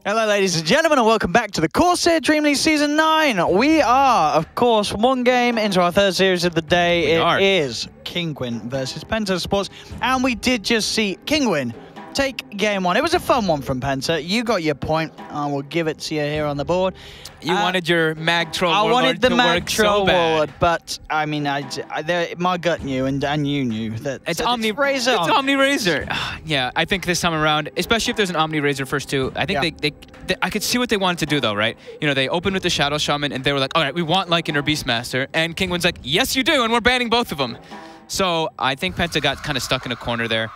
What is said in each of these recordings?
Hello, ladies and gentlemen, and welcome back to the CORSAIR DreamLeague Season 9. We are, of course, one game into our third series of the day. It is Kinguin versus PENTA Sports, and we did just see Kinguin take game one. It was a fun one from PENTA. You got your point. I will give it to you here on the board. You wanted your mag troll warlord. I wanted the mag troll warlord, so but I mean, my gut knew, and you knew that it's Omni Razor. It's Omni Razor. Yeah, I think this time around, especially if there's an Omni Razor first two, I think they I could see what they wanted to do though, right? You know, they opened with the Shadow Shaman, and they were like, all right, we want Lycan or Beastmaster, and Kinguin's like, yes, you do, and we're banning both of them. So I think PENTA got kind of stuck in a corner there.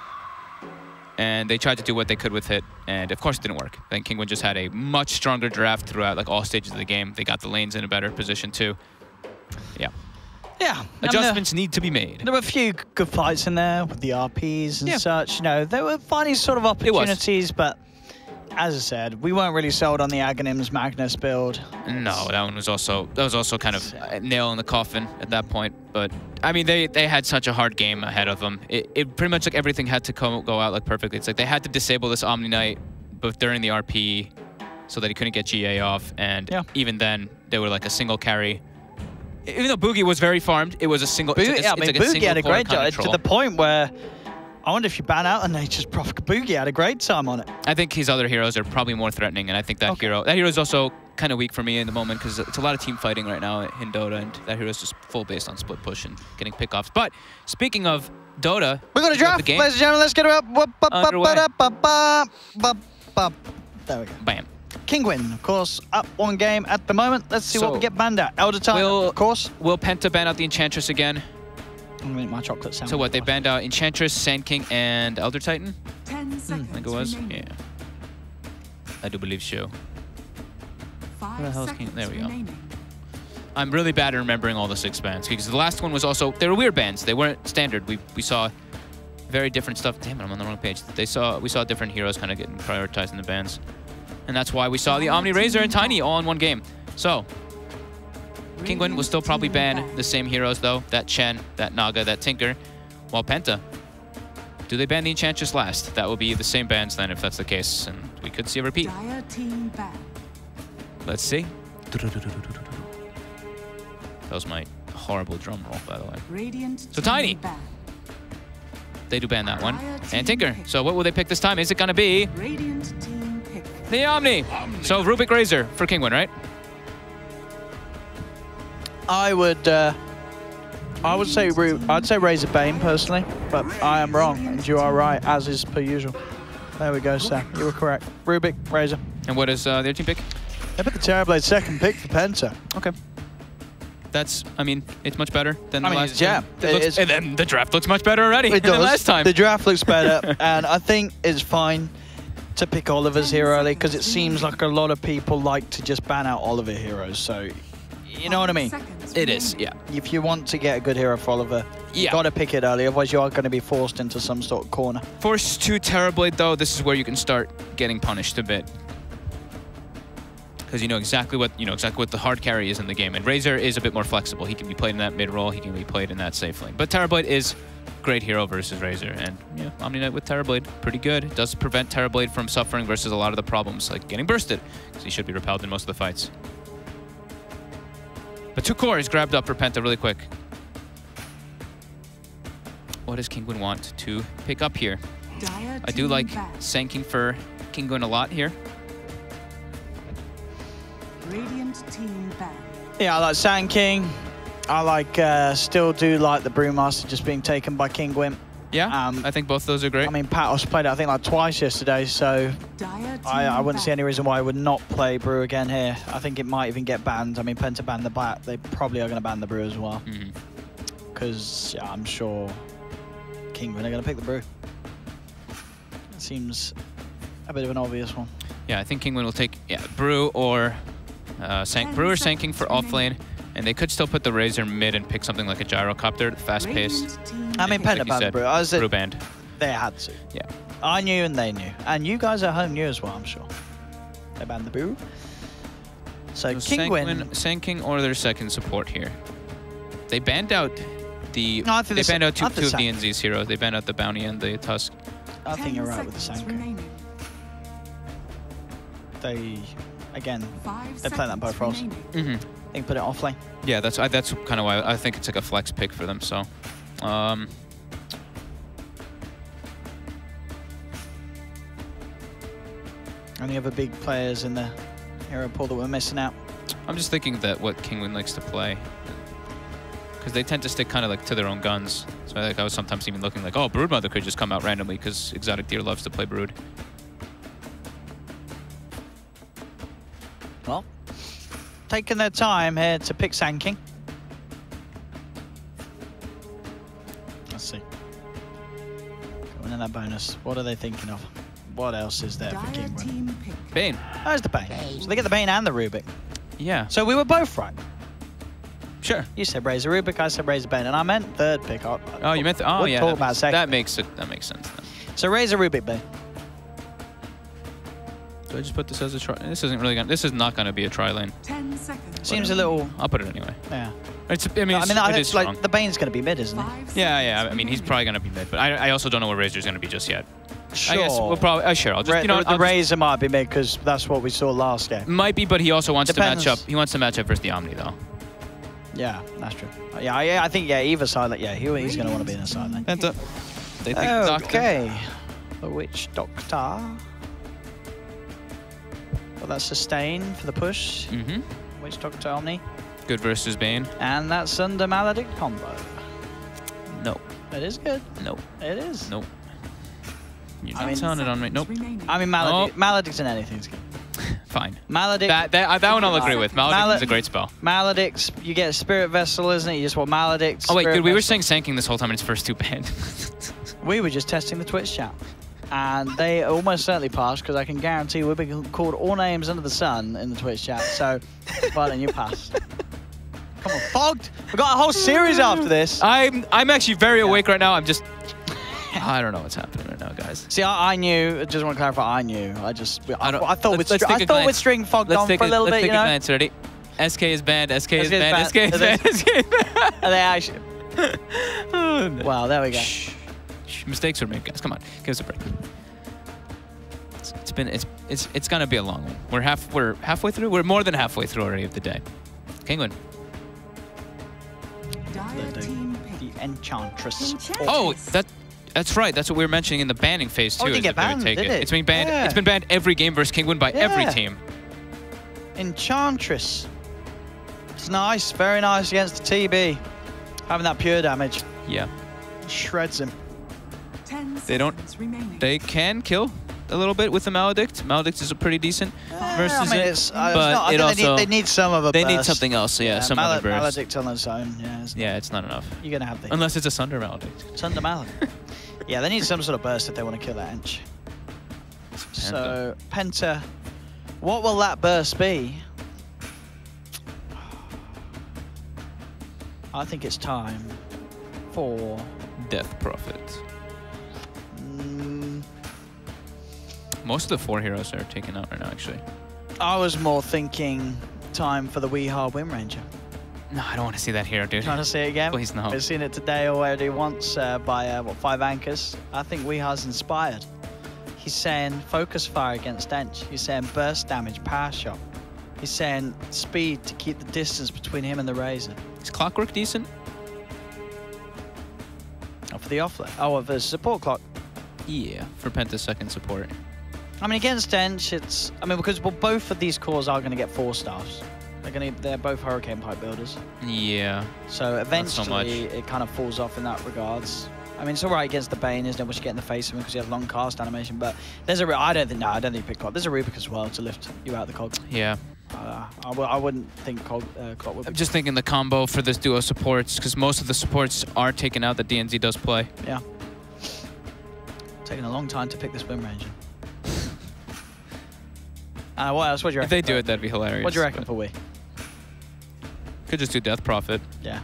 And they tried to do what they could with it, and of course it didn't work. I think Kinguin just had a much stronger draft throughout like all stages of the game. They got the lanes in a better position too. Yeah. Yeah. Adjustments need to be made. There were a few good fights in there with the RPs and such. You know, they were finding sort of opportunities, but as I said, we weren't really sold on the Aghanims Magnus build. No, that was also kind of a nail in the coffin at that point. But I mean, they had such a hard game ahead of them. It pretty much like everything had to go out like perfectly. It's like they had to disable this Omni Knight, but during the RP, so that he couldn't get GA off. And even then, they were like a single carry. Even though Boogie was very farmed, it was a single. Boogie had a great job to the point where I wonder if you ban out and they just Prof Boogie had a great time on it. I think his other heroes are probably more threatening, and I think that hero is also kind of weak for me in the moment because it's a lot of team fighting right now in Dota, and that hero is just full based on split push and getting pickoffs. But speaking of Dota, we're gonna draft, ladies and gentlemen. Let's get it up. There we go. Bam. Kinguin, of course, up one game at the moment. Let's see what we get banned at. Elder Titan, of course. Will PENTA ban out the Enchantress again? I'm gonna make my chocolate sandwich. So what, they banned out Enchantress, Sand King, and Elder Titan? 10 seconds I think it was. remaining. Yeah. I do believe so. 5 Where the hell is King? seconds There we go. remaining. I'm really bad at remembering all the 6 bans because the last one was also, they were weird bans. They weren't standard. We saw very different stuff. Damn it, I'm on the wrong page. We saw different heroes kind of getting prioritized in the bans. And that's why we saw the Omni Razor and Tiny all in one game. So Kinguin will still probably ban the same heroes though, that Chen, that Naga, that Tinker, while PENTA, do they ban the Enchantress last? That will be the same bans then if that's the case, and we could see a repeat. Dire team ban. Let's see. That was my horrible drum roll, by the way. Radiant So team Tiny, ban. they do ban that one. Dire And team Tinker, pick. so what will they pick this time? Is it gonna be Radiant team pick. the Omni? So Rubik Razor for Kinguin, right? I would say Razor Bane personally, but I am wrong and you are right, as is per usual. There we go, Sam. You were correct. Rubik, Razor. And what is their team pick? They picked the Terrorblade second pick for PENTA. Okay. That's, I mean, it's much better than the last yeah, time. And then the draft looks much better already than last time. The draft looks better, and I think it's fine to pick Oliver's here early because it seems like a lot of people like to just ban out Oliver heroes, so you know what I mean? It is, yeah. If you want to get a good hero for Oliver, you got to pick it early, otherwise you are going to be forced into some sort of corner. Force 2 Terrorblade, though, this is where you can start getting punished a bit. Because you know exactly what the hard carry is in the game. And Razor is a bit more flexible. He can be played in that mid-roll, he can be played in that safe lane. But Terrorblade is great hero versus Razor. And yeah, Omni Knight with Terrorblade, pretty good. It does prevent Terrorblade from suffering versus a lot of the problems, like getting bursted. Because he should be repelled in most of the fights. But 2 core is grabbed up for PENTA really quick. What does Kinguin want to pick up here? I do like Sand King for Kinguin a lot here. Radiant team ban. Yeah, I like Sand King. I like, still do like the Brewmaster just being taken by Kinguin. Yeah, I think both those are great. I mean, Patos played it, I think, like twice yesterday, so I wouldn't see any reason why I would not play Brew again here. I think it might even get banned. I mean, PENTA banned the Bat. They probably are going to ban the Brew as well. Because I'm sure Kinguin are going to pick the Brew. It seems a bit of an obvious one. Yeah, I think Kinguin will take Brew or Brew or Sand King for offlane. And they could still put the Razor mid and pick something like a Gyrocopter, fast-paced. I mean, PENTA banned the Brew. Brew banned. They had to. Yeah. I knew and they knew. And you guys at home knew as well, I'm sure. They banned the Brew. So Kinguin... Sand King or their second support here. They banned out the... No, they banned out two of DNZ's heroes. They banned out the Bounty and the Tusk. I think you're right with the Sand King. they, again, 5 they're playing that both roles. seconds I remaining. think put it off lane. Yeah, that's kind of why I think it's like a flex pick for them. So, Any other big players in the hero pool that we're missing out? I'm just thinking that what Kinguin likes to play, because they tend to stick kind of like to their own guns. So I was sometimes even looking like, oh, Broodmother could just come out randomly because Exotic Deer loves to play Brood. Well, taking their time here to pick Sand King. Let's see. Going in that bonus. What are they thinking of? What else is there for Dire Kinguin? team pick. Bane. There's the Bane. So they get the Bane and the Rubik. Yeah. So we were both right. Sure. You said Razor Rubik, I said Razor Bane, and I meant third pick. Oh, you meant we'll yeah. talk about second. That makes sense. Then. So Razor Rubik Bane. Do I just put this as a try? This isn't really gonna. This is not gonna be a try lane. 10 seconds. Seems a little. I'll put it anyway. Yeah. It's. I mean, I it is think like strong. the Bane's going to be mid, isn't it? 5 Yeah, yeah. seconds I mean, he's probably gonna be mid, but I also don't know where Razor's gonna be just yet. Sure. I guess we'll probably. Sure. I'll just. You know, the Razor might be mid because that's what we saw last game. might be, but he also wants Depends. to match up. He wants to match up versus the Omni though. Yeah, that's true. Yeah, I think either side. Yeah, he's going to want to be in the side lane. Penta. They think Doctor. Okay. The Witch Doctor. Well, that's sustain for the push. Mm-hmm. Witch Doctor Omni. Good versus Bane. And that's under Maledict combo. No. It is good. No. It is. Nope. You're I not mean- telling it on me. Nope. I mean, Maledict's in anything's good. Fine. Maledict. That one I'll agree with. Maledict is a great spell. Maledict's, you get a Spirit Vessel, isn't it? You just want Maledict. Oh wait, Spirit good. We were Vessel. saying Sand King this whole time and its first two banned. We were just testing the Twitch chat. And they almost certainly passed because I can guarantee we've been called all names under the sun in the Twitch chat. So, Violet, you passed. Come on, Fogged! We've got a whole series after this. I'm actually very awake right now. I'm just. I don't know what's happening right now, guys. See, I knew. Just want to clarify. I knew. I thought let's take a we'd glance. string Fogged on for a little bit. Let's take You a know. glance. Ready? SK is banned. SK is SK is banned. SK is banned. banned. SK is banned. And they actually. Oh, no. Wow, there we go. Shh. Mistakes were made, guys. Come on, give us a break. It's gonna be a long one. We're halfway through. We're more than halfway through already of the day. Kinguin. Dire team pick. The Enchantress. Oh, that's right. That's what we were mentioning in the banning phase too. Oh, it didn't is get that they would banned, take did it? It's been banned. Yeah. It's been banned every game versus Kinguin by every Yeah. team. Enchantress. It's nice. Very nice against the TB. Having that pure damage. Yeah. Shreds him. 10 They don't- seconds remaining. They can kill a little bit with the Maledict. Maledict is a pretty decent versus I mean, it, it's but not, I it think also they need some of a they need burst. something else. Yeah, some other burst. Maledict on its own. Yeah, Yeah, it's not enough you're gonna have the unless it's a Sunder Maledict. Thunder Maledict. Yeah, they need some sort of burst if they want to kill that Ench. So Penta, what will that burst be? I think it's time for. Death Prophet. Mm, Most of the 4 heroes are taken out right now, actually. I was more thinking time for the Weehar Wind Ranger. No, I don't want to see that hero, dude. Trying to see it again? Please no. We've seen it today already once by, 5 anchors. I think Weehar's inspired. He's saying focus fire against Ench. He's saying burst damage, power shot. He's saying speed to keep the distance between him and the Razor. Is Clockwork decent? Oh, for the offlane. Oh, the support clock. Yeah, for Penta's second support. I mean, against Ench, it's... I mean, because both of these cores are going to get 4 staffs. They're both Hurricane Pipe builders. Yeah. So eventually, much. it kind of falls off in that regards. I mean, it's all right against the Bane, isn't it? Once you get in the face of him because he has long cast animation. But there's a... I don't think you pick Clock. There's a Rubik as well to lift you out of the cog. Yeah. I wouldn't think Clock would be... I'm just thinking the combo for this duo supports, because most of the supports are taken out that DNZ does play. Yeah. Taking a long time to pick this Wind Ranger. What else? What do you reckon? If they do it, that'd be hilarious. What do you reckon but for we? Could just do Death Prophet. Yeah.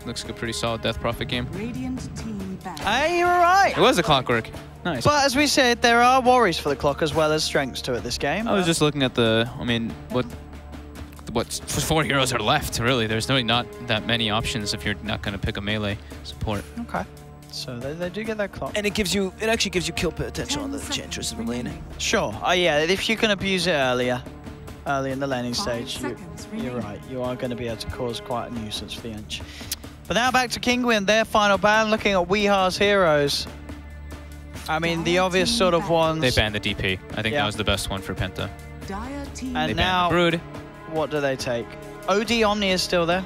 Looks like a pretty solid Death Prophet game. Radiant team back. Hey, you were right. It was a Clockwork. Nice. But as we said, there are worries for the clock as well as strengths to it this game. I was just looking at the, I mean, what 4 heroes are left, really. There's really not that many options if you're not going to pick a melee support. Okay. So they do get that clock. And it actually gives you kill potential on the Enchantress in the lane. Sure. Oh yeah, if you can abuse it early in the laning 5 stage, seconds you're remaining. right. You are going to be able to cause quite a nuisance for the Ench. But now back to Kinguin, their final ban, looking at Weeha's heroes. I mean, the obvious sort of ones. They banned the DP. I think that was the best one for Penta. Dire team And They now, banned the Brood. what do they take? OD Omni is still there,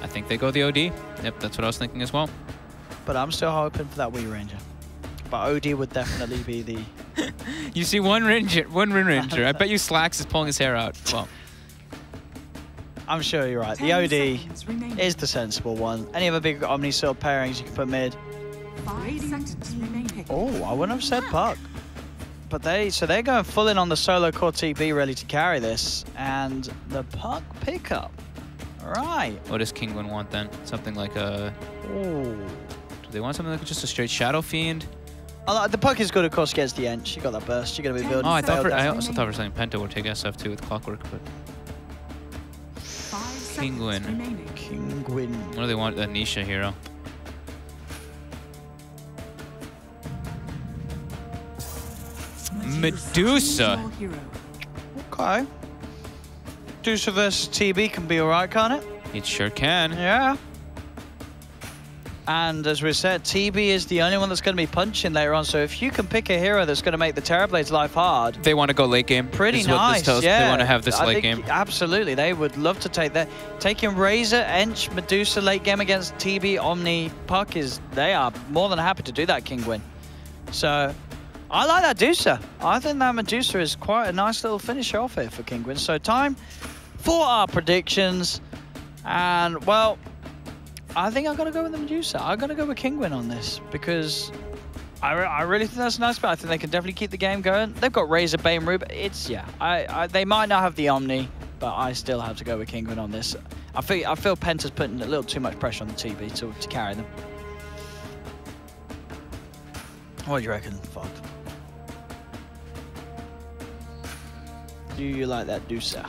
I think they go the OD. Yep, that's what I was thinking as well. but I'm still hoping for that Wii Ranger. But OD would definitely be the... You see one Rin Ranger. I bet you Slacks is pulling his hair out. Well, I'm sure you're right. The 10 OD seconds remaining. is the sensible one. Any other big Omni sort of pairings you can put mid. 5 seconds remaining. Oh, I wouldn't have said Puck. But they're going full in on the solo core TB ready to carry this. And the Puck pickup. Right. what does Kinguin want then? Something like a... Ooh. Do they want something like just a straight Shadow Fiend? The Puck is good, of course, against the Ench. You got that burst. You're going to be building. Oh, I failed also thought for something Penta would take SF too with Clockwork, but 5 seconds Kinguin. remaining. Kinguin. what do they want? A Nisha hero. Medusa. Small hero. Okay. Medusa versus TB can be alright, can't it? It sure can. Yeah. And as we said, TB is the only one that's going to be punching later on. So if you can pick a hero that's going to make the Terrorblade's life hard, They want to go late game. pretty This is what this nice. tells- Yeah, They want to have this I late think game. Absolutely, they would love to take that. Taking Razor, Ench, Medusa late game against TB, Omni, Puck they are more than happy to do that, Kinguin. So I like that Medusa. I think that Medusa is quite a nice little finisher off here for Kinguin. So time for our predictions, and well, I think I'm going to go with the Medusa. I'm going to go with Kinguin on this because I really think that's a nice bet. I think they can definitely keep the game going. They've got Razor, Bane, Rube. It's, yeah, they might not have the Omni, but I still have to go with Kinguin on this. I feel Penta's putting a little too much pressure on the TB to carry them. What do you reckon, Fog? Do you like that Medusa?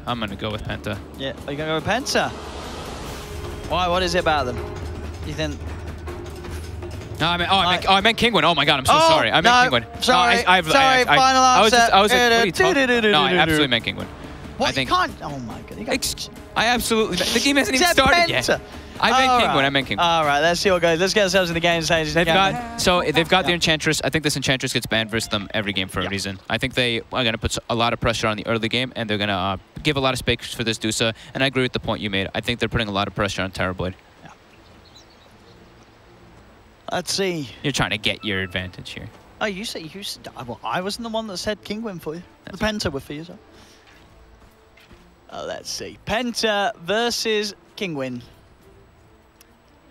I'm going to go with Penta. Yeah, are you going to go with Penta? Why? What is it about them? You think? No, I meant Kinguin. Oh my god, I'm so sorry. I meant Kinguin. Sorry, No, sorry, final answer. I was like, what are you talking? No, I absolutely meant Kinguin. What? I think You can't. Oh my god. I absolutely. The game hasn't even Said started Penta. yet. I meant All Kinguin. right. I meant Kinguin. All right, let's see what goes. Let's get ourselves in the game stage. They've got the Enchantress. I think this Enchantress gets banned versus them every game for a reason. I think they are going to put a lot of pressure on the early game, and they're going to give a lot of space for this Medusa. And I agree with the point you made. I think they're putting a lot of pressure on Terrorblade. Yeah. Let's see. You're trying to get your advantage here. Oh, you said well, I wasn't the one that said Kinguin for you. The Penta were for you, so. Let's see. Penta versus Kinguin.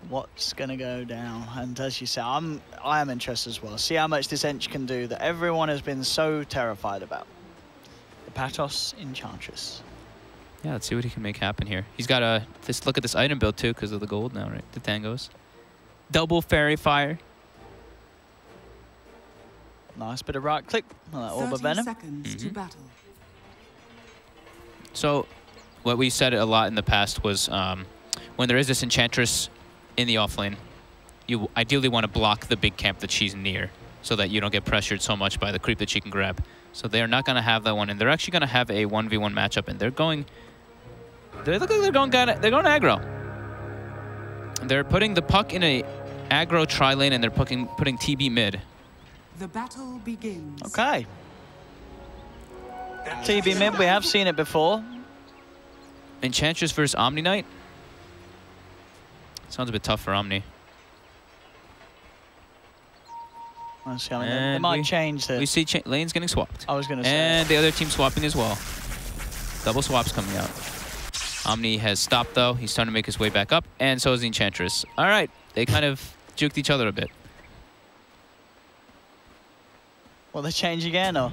What's gonna go down? And as you say, I am interested as well. See how much this Ench can do that everyone has been so terrified about. The Patos Enchantress. Yeah, let's see what he can make happen here. He's got a look at this item build too because of the gold now, right? The Tangos. Double Fairy Fire. Nice bit of right click. Orb of 30 Venom. seconds to battle. So, what we said a lot in the past was when there is this Enchantress in the offlane, you ideally want to block the big camp that she's near so that you don't get pressured so much by the creep that she can grab. So they're not going to have that one, and they're actually going to have a 1v1 matchup, and they're going... They look like they're going aggro. They're putting the Puck in a aggro tri-lane, and they're putting TB mid. The battle begins. Okay. TB mid, we have seen it before. Enchantress versus Omni Knight? Sounds a bit tough for Omni. Let's see, I mean, they might change the... We see lanes getting swapped. I was going to say. And the other team swapping as well. Double swaps coming out. Omni has stopped, though. He's starting to make his way back up, and so is the Enchantress. All right, they kind of juked each other a bit. Will they change again, or?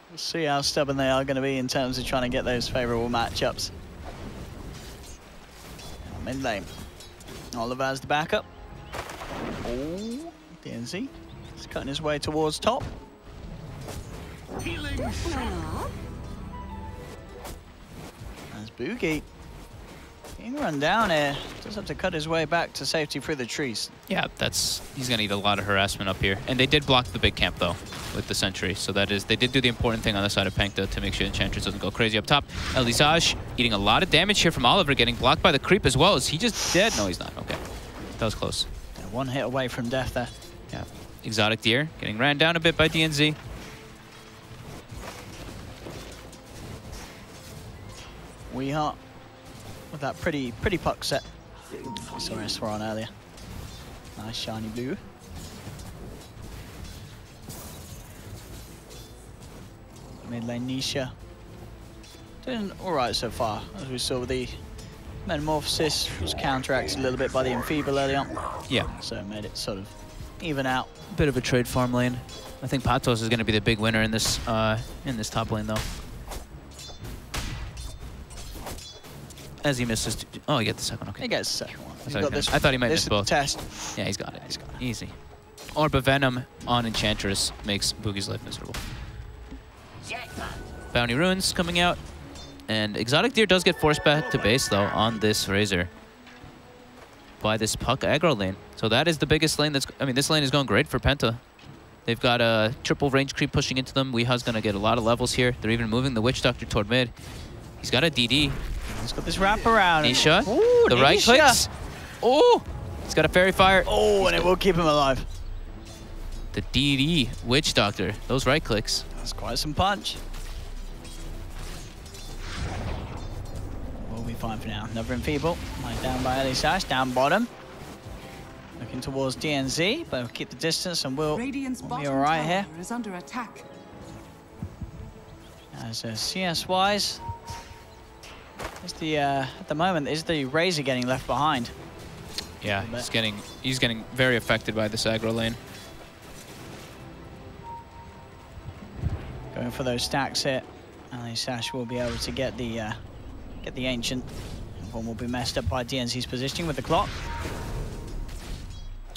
We'll see how stubborn they are going to be in terms of trying to get those favourable matchups. Mid lane. Oliver's the backup. Oh, DNZ. He's cutting his way towards top. Healing. That's Boogie. He can run down here. Just have to cut his way back to safety through the trees. Yeah, he's gonna need a lot of harassment up here. And they did block the big camp though with the sentry. So that is, they did do the important thing on the side of PENTA to make sure Enchantress doesn't go crazy up top. Elisage eating a lot of damage here from Oliver, getting blocked by the creep as well. Is he just dead? No, he's not. Okay. That was close. Yeah, one hit away from death there. Yeah. Exotic Deer getting ran down a bit by DNZ. We are with that pretty puck set. Sorry, I swore on earlier. Nice shiny blue. Mid lane Nisha. Doing alright so far. As we saw, the Metamorphosis was counteracted a little bit by the Enfeeble early on. Yeah. So it made it sort of even out. Bit of a trade farm lane. I think Patos is going to be the big winner in this top lane though. As he misses, oh, he gets the second one. Okay. He gets the second one. I thought he might miss both. Test. Yeah, he's got it. He's got it. Easy. Orb of Venom on Enchantress makes Boogie's life miserable. Bounty Runes coming out. And Exotic Deer does get forced back to base, though, on this Razor by this Puck aggro lane. So that is the biggest lane that's... I mean, this lane is going great for PENTA. They've got a triple range creep pushing into them. Weeha's going to get a lot of levels here. They're even moving the Witch Doctor toward mid. He's got a DD. He's got this wraparound. Nisha. Ooh, the right clicks. Oh! He's got a Fairy Fire. Oh, and it will keep him alive. The DD Witch Doctor. Those right clicks. That's quite some punch. We'll be fine for now. Another Enfeeble. Right down by Elisage. Down bottom. Looking towards DNZ, but we'll keep the distance and we'll be alright here. Is under attack. As CS-wise, at the moment, is the Razor getting left behind? Yeah, he's getting very affected by this aggro lane. Going for those stacks here. Elisage will be able to get the Ancient. One will be messed up by DNZ's positioning with the clock.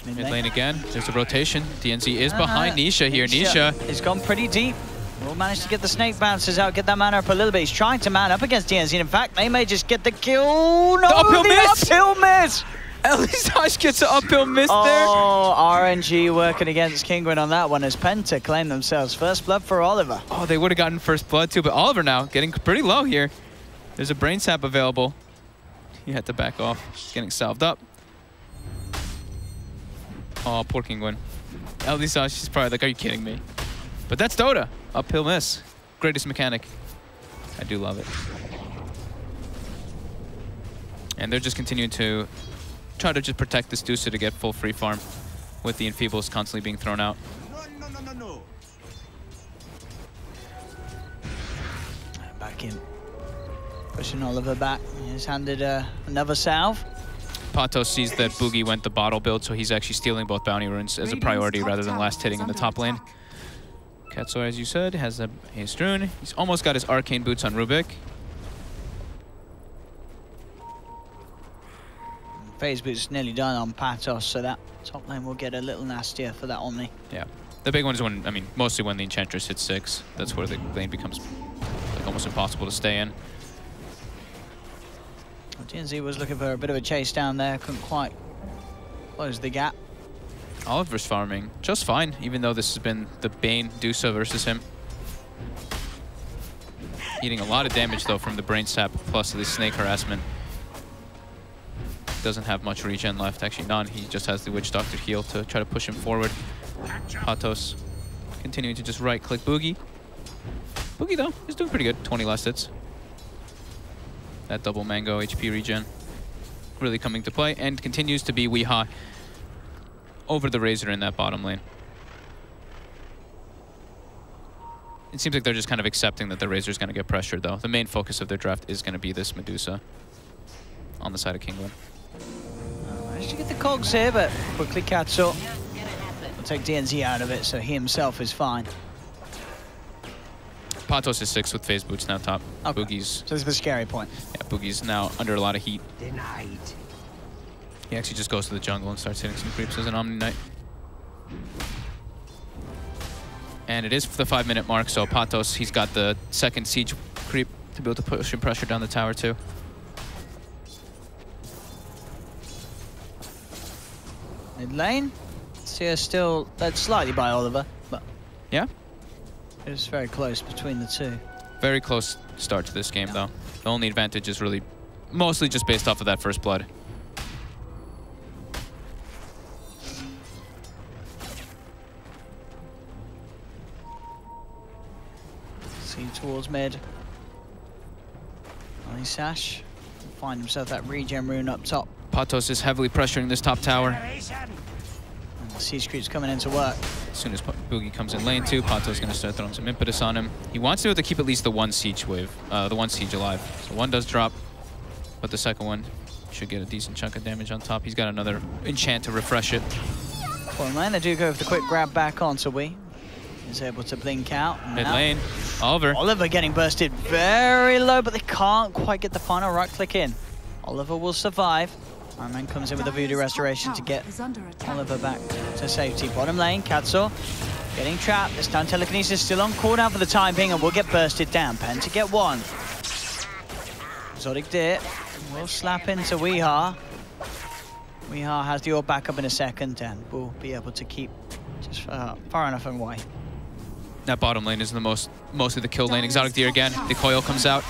Mid lane again. There's a rotation. DNZ is behind Nisha here. Nisha has gone pretty deep. Will manage to get the snake bounces out, get that mana up a little bit. He's trying to man up against DNZ. In fact, they may just get the kill. No, the uphill miss! Uphill miss! Elisage gets an uphill miss there. Oh, RNG working against Kinguin on that one as PENTA claim themselves first blood for Oliver. Oh, they would have gotten first blood too, but Oliver now getting pretty low here. There's a brain sap available. He had to back off. Getting salved up. Oh, poor Kinguin. Elisage, she's probably like, are you kidding me? But that's Dota. Uphill miss. Greatest mechanic. I do love it. And they're just continuing to try to just protect this Dusa to get full free farm with the Enfeebles constantly being thrown out. No. Back in. Pushing Oliver back. He's handed another salve. Patos sees that Boogie went the bottle build, so he's actually stealing both bounty runes as a priority rather than last hitting in the top lane. Katsuo, as you said, has a haste rune. He's almost got his arcane boots on Rubik. Phase boots nearly done on Patos, so that top lane will get a little nastier for that Omni. Yeah. The big one is when, I mean, mostly when the Enchantress hits 6. That's where the lane becomes like almost impossible to stay in. DNZ was looking for a bit of a chase down there, couldn't quite close the gap. Oliver's farming just fine, even though this has been the Bane Dusa versus him. Eating a lot of damage, though, from the Brain Sap plus the Snake Harassment. Doesn't have much regen left, actually none. He just has the Witch Doctor heal to try to push him forward. Patos continuing to just right-click Boogie. Boogie, though, is doing pretty good. 20 last hits. That double Mango HP regen really coming to play, and continues to be Weeha over the Razor in that bottom lane. It seems like they're just kind of accepting that the Razor's going to get pressured, though. The main focus of their draft is going to be this Medusa on the side of Kinguin. Managed to get the cogs here, but quickly Katsuo will take DNZ out of it, so he himself is fine. Patos is 6 with phase boots now top. Okay. Boogie's... So this is the scary point. Yeah, Boogie's now under a lot of heat. Denied. He actually just goes to the jungle and starts hitting some creeps as an Omni Knight. And it is the 5-minute mark, so Patos, he's got the second siege creep to be able to push and pressure down the tower too. Mid lane. CS still led slightly by Oliver, but yeah, it was very close between the two. Very close start to this game, though. The only advantage is really mostly just based off of that first blood. See towards mid. Only Sash find himself that regen rune up top. Patos is heavily pressuring this top tower. And the Siege Creep's coming into work. As soon as Boogie comes in lane 2, Patos is going to start throwing some impetus on him. He wants to be able to keep at least the one siege wave, the one siege alive. So one does drop, but the second one should get a decent chunk of damage on top. He's got another enchant to refresh it. Well, in lane, they do go for the quick grab back onto Wii. He's able to blink out. Mid lane, Oliver. Oliver getting bursted very low, but they can't quite get the final right click in. Oliver will survive. Iron Man comes in with a Voodoo Restoration to get Oliver back to safety. Bottom lane, Katsuo getting trapped. This time Telekinesis still on cooldown for the time being and will get bursted down. Penta get one. Exotic Deer will slap into Weeha. Weeha has the orb back up in a second and will be able to keep just far enough away. That bottom lane is the mostly the kill lane. Exotic Deer again. The coil comes out.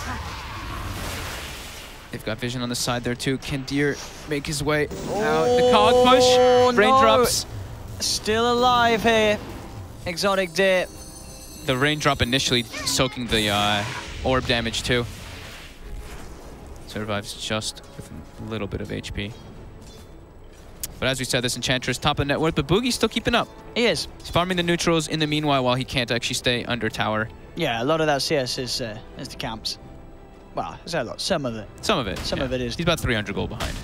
They've got vision on the side there too. Can Deer make his way out? The cog push. Raindrops. Still alive here. Exotic Deer. The raindrop initially soaking the orb damage too. Survives just with a little bit of HP. But as we said, this Enchantress top of net worth, but Boogie's still keeping up. He is. He's farming the neutrals in the meanwhile while he can't actually stay under tower. Yeah, a lot of that CS is the camps. Well, is that a lot? Some of it. Some of it. Some of it is. He's about 300 gold behind.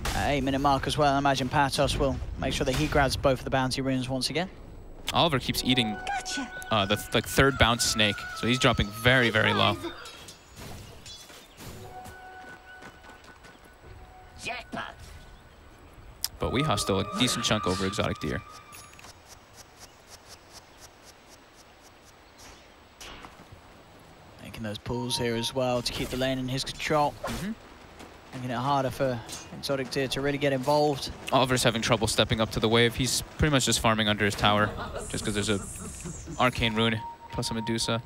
8-minute mark as well. I imagine Patos will make sure that he grabs both of the bounty runes once again. Oliver keeps eating the third bounce snake, so he's dropping very, very low. Jackpot. But Weeha's still a decent chunk over Exotic Deer. Making those pulls here as well to keep the lane in his control. Making it harder for Exotic Deer to really get involved. Oliver's having trouble stepping up to the wave. He's pretty much just farming under his tower, just because there's a Arcane Rune plus a Medusa.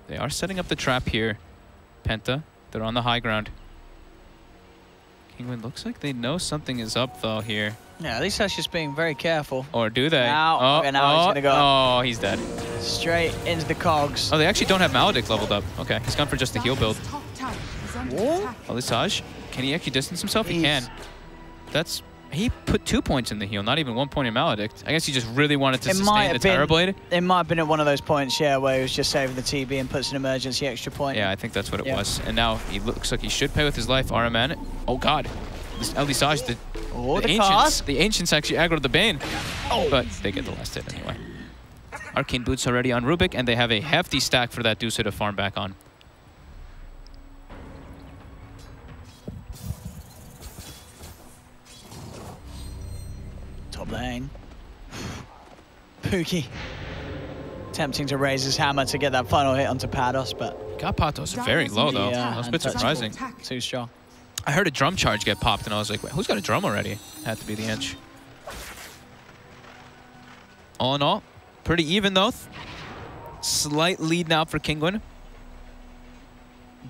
They are setting up the trap here. Penta, they're on the high ground. Kinguin looks like they know something is up though here. Yeah, at least that's just being very careful. Or do they? Now, he's gonna go. Oh, he's dead. Straight into the cogs. Oh, they actually don't have Maledict leveled up. Okay, he's gone for just the heal build. Alisage, can he actually distance himself? He can. He put 2 points in the heal, not even 1 point in Maledict. I guess he just really wanted to sustain the Terror Blade. It might have been at one of those points, yeah, where he was just saving the TB and puts an emergency extra point. Yeah, I think that's what it was. And now he looks like he should pay with his life. RMN. Oh god. This Alisage, the Ancients actually aggroed the Bane. But they get the last hit anyway. Arcane Boots already on Rubik, and they have a hefty stack for that Dusa to farm back on. Top lane. Pookie. Attempting to raise his hammer to get that final hit onto Patos, but... Got Patos very low, though. That was a bit surprising. Too strong. I heard a drum charge get popped, and I was like, wait, who's got a drum already? Had to be the Inch. All in all, pretty even, though. Slight lead now for Kinguin.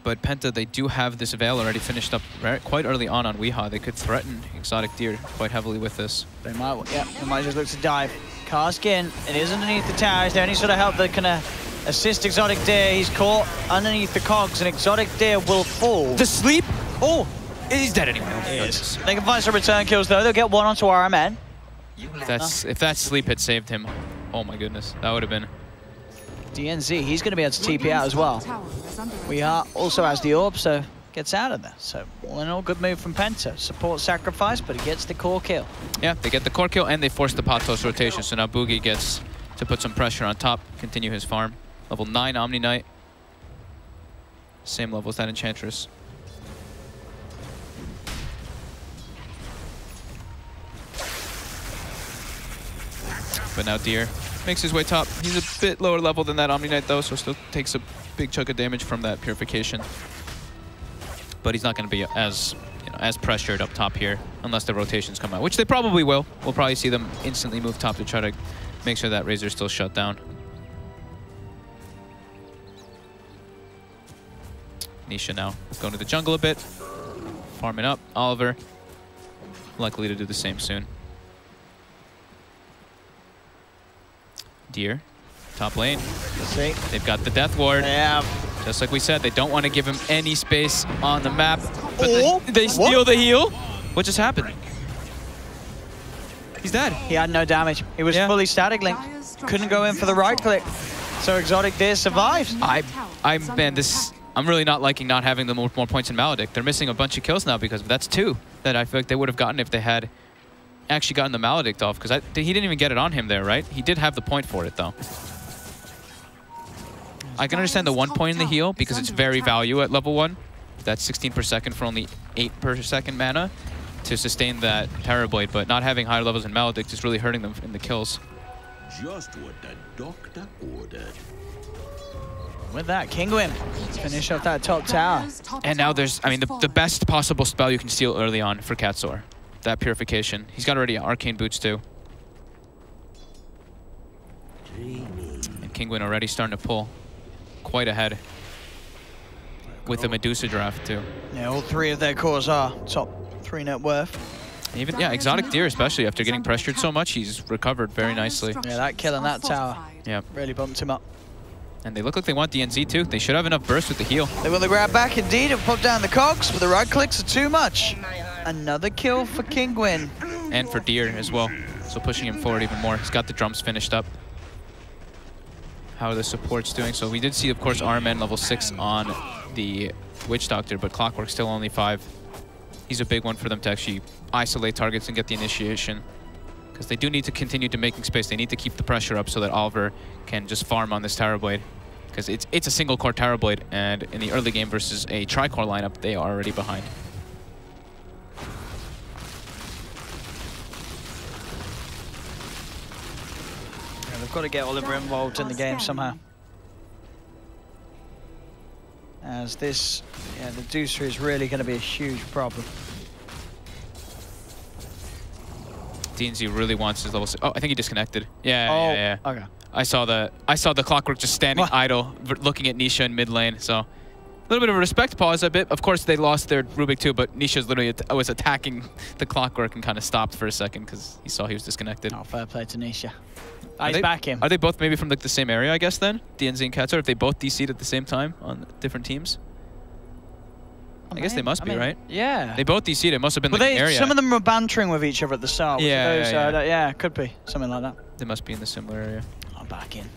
But Penta, they do have this Veil already finished up quite early on Weeha. They could threaten Exotic Deer quite heavily with this. They might, they might just look to dive. Cask in. It is underneath the tower. Is there any sort of help that can assist Exotic Deer? He's caught underneath the cogs, and Exotic Deer will fall. The sleep? Oh, he's dead anyway. They can find some return kills, though. They'll get one onto RMN. If that sleep had saved him, oh my goodness, that would have been... DNZ, he's going to be able to TP out as well. Weeha also has the orb, so gets out of there. So all in all, good move from Penta. Support sacrifice, but he gets the core kill. Yeah, they get the core kill, and they force the Patos rotation, so now Boogie gets to put some pressure on top, continue his farm. Level 9 Omni Knight. Same level as that Enchantress. But now Deer makes his way top. He's a bit lower level than that Omni Knight though, so still takes a big chunk of damage from that purification. but he's not going to be as as pressured up top here unless the rotations come out, which they probably will. We'll probably see them instantly move top to try to make sure that Razor's still shut down. Nisha now going to the jungle a bit, farming up. Oliver likely to do the same soon. Deer, top lane. See? They've got the Death Ward. Yeah. Just like we said, they don't want to give him any space on the map. But they steal the heal. What just happened? He's dead. He had no damage. He was fully static linked. Couldn't go in for the right click. So Exotic Deer survives. I'm really not liking not having the more points in Maledict. They're missing a bunch of kills now because that's 2 that I feel like they would have gotten if they had actually gotten the Maledict off, because he didn't even get it on him there, right? He did have the point for it, though. I can understand the 1 point in the heal because it's very value at level 1. That's 16 per second for only 8 per second mana to sustain that Terrorblade, but not having higher levels in Maledict is really hurting them in the kills. Just what the doctor ordered. With that, Kinguin finish off that top tower. And now there's, I mean, the best possible spell you can steal early on for CORSAIR. That Purification. He's got already Arcane Boots too. And Kinguin already starting to pull quite ahead with the Medusa draft too. Yeah, all 3 of their cores are top 3 net worth. Even, yeah, Exotic Deer, especially after getting pressured so much, he's recovered very nicely. Yeah, that kill on that tower yeah, really bumped him up. And they look like they want DNZ too. They should have enough burst with the heal. They want the grab back indeed and pop down the cogs, but the right clicks are too much. Another kill for Kinguin. And for Deer as well. So pushing him forward even more. He's got the drums finished up. How are the supports doing? So we did see, of course, Armen level 6 on the Witch Doctor, but Clockwork still only 5. He's a big one for them to actually isolate targets and get the initiation. Because they do need to continue to making space. They need to keep the pressure up so that Oliver can just farm on this Terrorblade. Because it's a single core Terrorblade, and in the early game versus a tri-core lineup, they are already behind. Yeah, they've got to get Oliver involved in the game somehow. As this, yeah, the Deucer is really going to be a huge problem. DNZ really wants his level 6. Oh, I think he disconnected. Yeah. Okay. I saw the Clockwork just standing idle, looking at Nisha in mid lane. So a little bit of a respect pause a bit. Of course, they lost their Rubik too, but Nisha's literally was attacking the Clockwork and kind of stopped for a second because he saw he was disconnected. Oh, fair play to Nisha. He's back him. Are they both maybe from like the same area, I guess, then? DNZ and CORSAIR, if they both DC'd at the same time on different teams? I guess they must be, right? Yeah. They both DC'd. It must have been Well, like an area. Some of them were bantering with each other at the start. Yeah, could be. Something like that. They must be in the similar area. I'm back in.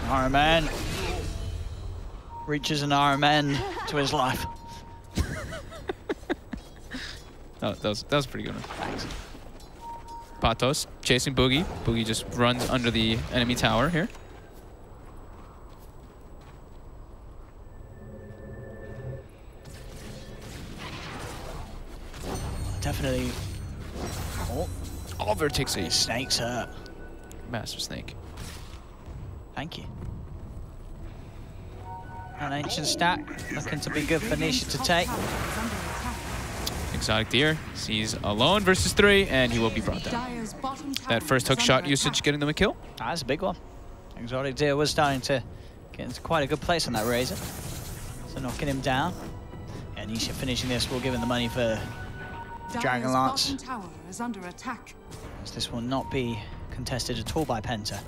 RMN. Reaches an RMN to his life. Oh, that was a pretty good one. Thanks. Patos chasing Boogie. Boogie just runs under the enemy tower here. Definitely. Oh, Oliver takes a snake's hurt. massive snake. Thank you. An ancient stack looking to be good for Nisha to take. Exotic Deer sees alone versus 3, and he will be brought down. That first hook shot usage getting them a kill. That's a big one. Exotic Deer was starting to get into quite a good place on that Razor. So knocking him down. And Nisha finishing this will give him the money for Dragon Lance. As this will not be contested at all by Penta.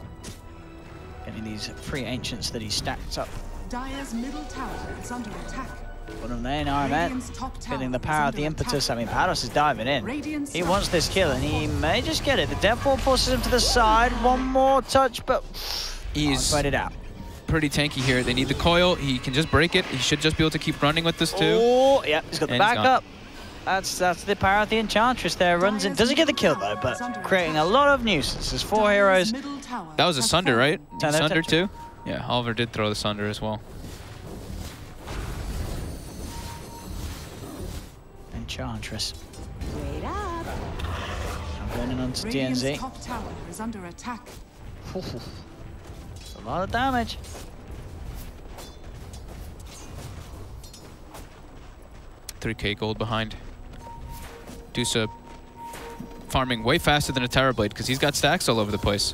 Getting these 3 ancients that he stacked up. Dire's middle tower is under attack. One of them in RMN, feeling the power of the impetus. I mean, Pados is diving in. He wants this kill, and he may just get it. The Deathfall pushes him to the side. One more touch, but he's spread it out. Pretty tanky here. They need the coil. He can just break it. He should just be able to keep running with this too. Oh, yeah, he's got the backup. That's the power of the Enchantress there. Runs in. Doesn't get the kill though, but creating a lot of nuisance. There's 4 heroes. That was a Sunder, right? Sunder too? too? Yeah, Oliver did throw the Sunder as well. Enchantress. Wait up. I'm going on to DNZ. Top tower is under attack. That's a lot of damage. 3k gold behind. Dusa farming way faster than a Terrorblade because he's got stacks all over the place.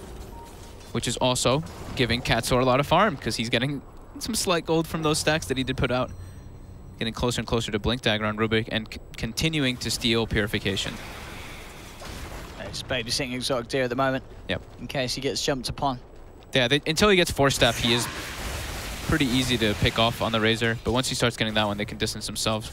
Which is also giving CORSAIR a lot of farm because he's getting some slight gold from those stacks that he did put out. Getting closer and closer to Blink Dagger on Rubik and continuing to steal Purification. He's babysitting Exotic Deer at the moment. Yep. In case he gets jumped upon. Yeah, until he gets Force Staff, he is pretty easy to pick off on the Razor. But once he starts getting that one, they can distance themselves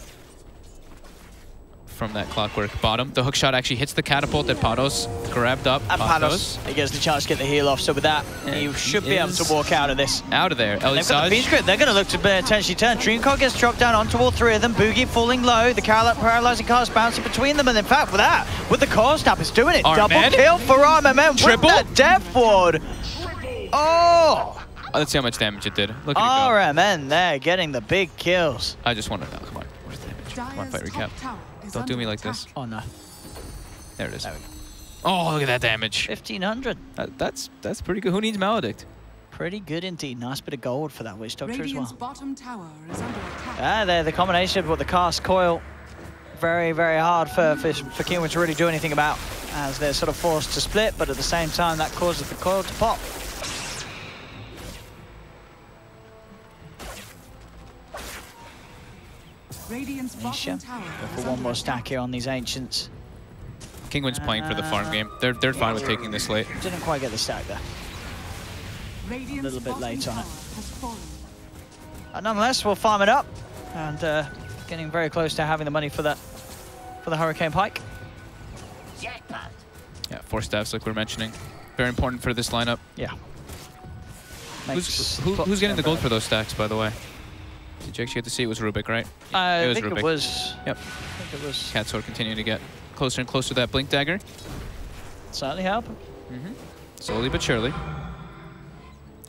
from that Clockwork bottom. The hook shot actually hits the catapult that Patos grabbed up. And Patos, he gets the chance to get the heal off. So with that, he should be able to walk out of this. Out of there. They've got the Beast Grip. They're going to look to potentially turn. Dreamcock gets dropped down onto all three of them. Boogie falling low. The paralyzing cast bouncing between them. And in fact, with that, with the core snap, it's doing it. Double kill for Armament. Triple. With that Death Ward. Oh! Let's see how much damage it did. Look at it go. RMN there getting the big kills. I just want to know. Come on. Where's the damage? Come on, fight recap. Don't do me like this. Oh, no. There it is. There we go. Oh, look at that damage. 1,500. That's pretty good. Who needs Maledict? Pretty good indeed. Nice bit of gold for that Witch Doctor as well. Bottom tower is under attack. There, the combination with the cast coil. Very, very hard for Kinguin to really do anything about as they're sort of forced to split, but at the same time, that causes the coil to pop. Nisha, go for one more stack here on these Ancients. Kinguin's playing for the farm game. They're fine with taking this late. Didn't quite get the stack there. A little bit late on it. Nonetheless, we'll farm it up and getting very close to having the money for the Hurricane Pike. Yeah, 4 staffs like we're mentioning. Very important for this lineup. Yeah. Who's getting the gold for those stacks, by the way? Did you actually get to see it was Rubik, right? I think Rubik. it was. Yep. I think it was. CORSAIR continuing to get closer and closer to that Blink Dagger. Certainly helping. Slowly but surely.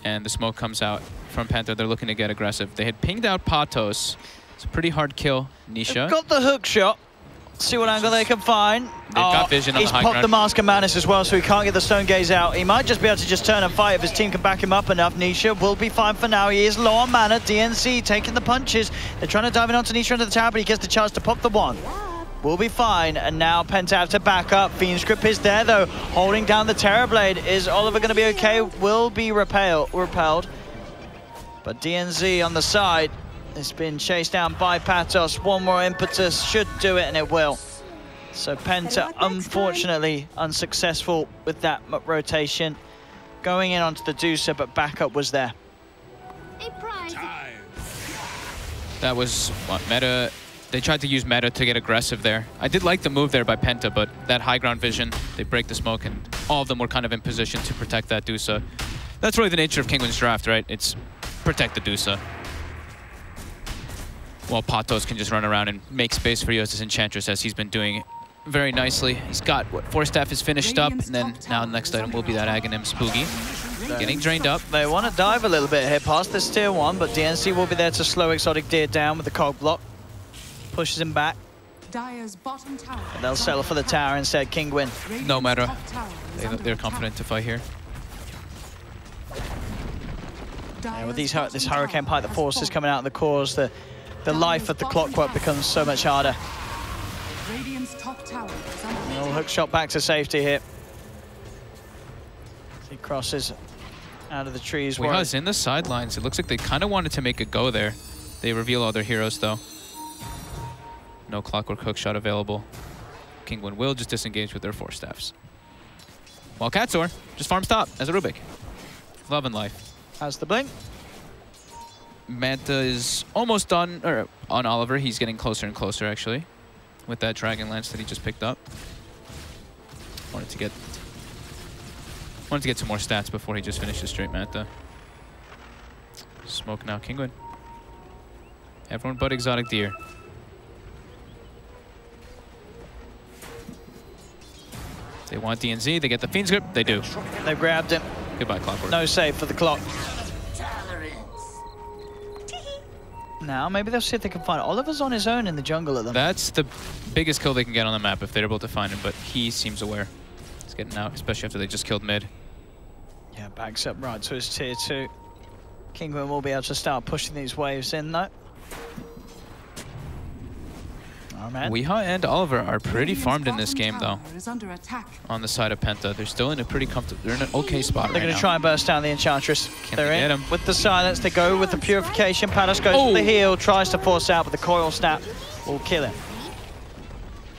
And the smoke comes out from PENTA. They're looking to get aggressive. They had pinged out Patos. It's a pretty hard kill, Nisha. They've got the hook shot. See what angle they can find. They've got vision on the high ground. He's popped the Mask of Madness as well, so he can't get the Stone Gaze out. He might just be able to just turn and fight if his team can back him up enough. Nisha will be fine for now. He is low on mana. DNC taking the punches. They're trying to dive in onto Nisha under the tower, but he gets the chance to pop the one. Will be fine, and now PENTA have to back up. Fiend's Grip is there, though. Holding down the Terrorblade. Is Oliver going to be okay? Will be repelled. But DNZ on the side. It's been chased down by Patos. One more impetus should do it, and it will. So PENTA, unfortunately, unsuccessful with that rotation. Going in onto the Dusa, but backup was there. That was what, meta. They tried to use meta to get aggressive there. I did like the move there by PENTA, but that high ground vision, they break the smoke, and all of them were kind of in position to protect that Dusa. That's really the nature of Kinguin's draft, right? It's protect the Dusa. While Patos can just run around and make space for you as his Enchantress, as he's been doing very nicely. He's got what 4 staff is finished up, and then now the next item will be that Aghanim Spooky. Getting drained up. They want to dive a little bit here past this tier 1, but DNC will be there to slow Exotic Deer down with the cog block. Pushes him back. Dire's bottom tower. And they'll settle for the tower instead. Kinguin. No matter. They're confident to fight here. Yeah, with this Hurricane Pike, the forces coming out of the cores, the life of the Clockwork becomes so much harder. Little hook shot back to safety here. He crosses out of the trees. Weha's in the sidelines. It looks like they kind of wanted to make a go there. They reveal all their heroes, though. No Clockwork hook shot available. Kinguin will just disengage with their 4 staffs. While CORSAIR just farms top as a Rubik. Love and life. Has the blink. Manta is almost done on Oliver. He's getting closer and closer, actually, with that Dragon Lance that he just picked up. Wanted to get some more stats before he just finishes straight Manta. Smoke now, Kinguin. Everyone but Exotic Deer. They want DNZ, they get the Fiend's Grip, they do. They've grabbed him. Goodbye, Clockwork. No save for the clock. Now, maybe they'll see if they can find Oliver's on his own in the jungle at them. That's the biggest kill they can get on the map if they're able to find him, but he seems aware. He's getting out, especially after they just killed mid. Yeah, backs up right to his tier 2. Kinguin will be able to start pushing these waves in, though. Weehaw and Oliver are pretty farmed in this game, though. On the side of Penta, they're still in a pretty comfortable. They're in an okay spot right now. They're going to try and burst down the Enchantress. They're in with the silence. They go with the purification. Panos goes for the heal, tries to force out, but the coil snap will kill him.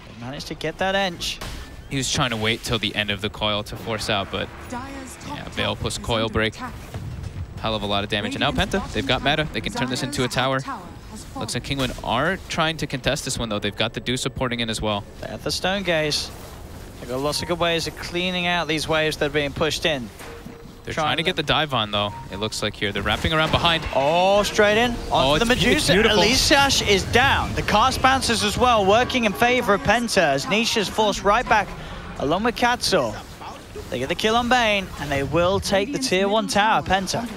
They managed to get that Ench. He was trying to wait till the end of the coil to force out, but yeah, Veil plus coil break. Hell of a lot of damage. And now Penta, they've got meta. They can turn this into a tower. Looks like Kinguin are trying to contest this one, though. They've got the Dew supporting in as well. They have the Stone Gaze. They've got lots of good ways of cleaning out these waves that are being pushed in. They're trying to get the dive on, though. It looks like here. They're wrapping around behind. Oh, straight in. Onto the Medusa. Elise Sash is down. The cast bounces as well, working in favor of Penta as Nisha's forced right back along with Katsul. They get the kill on Bane, and they will take the tier 1 tower, Penta.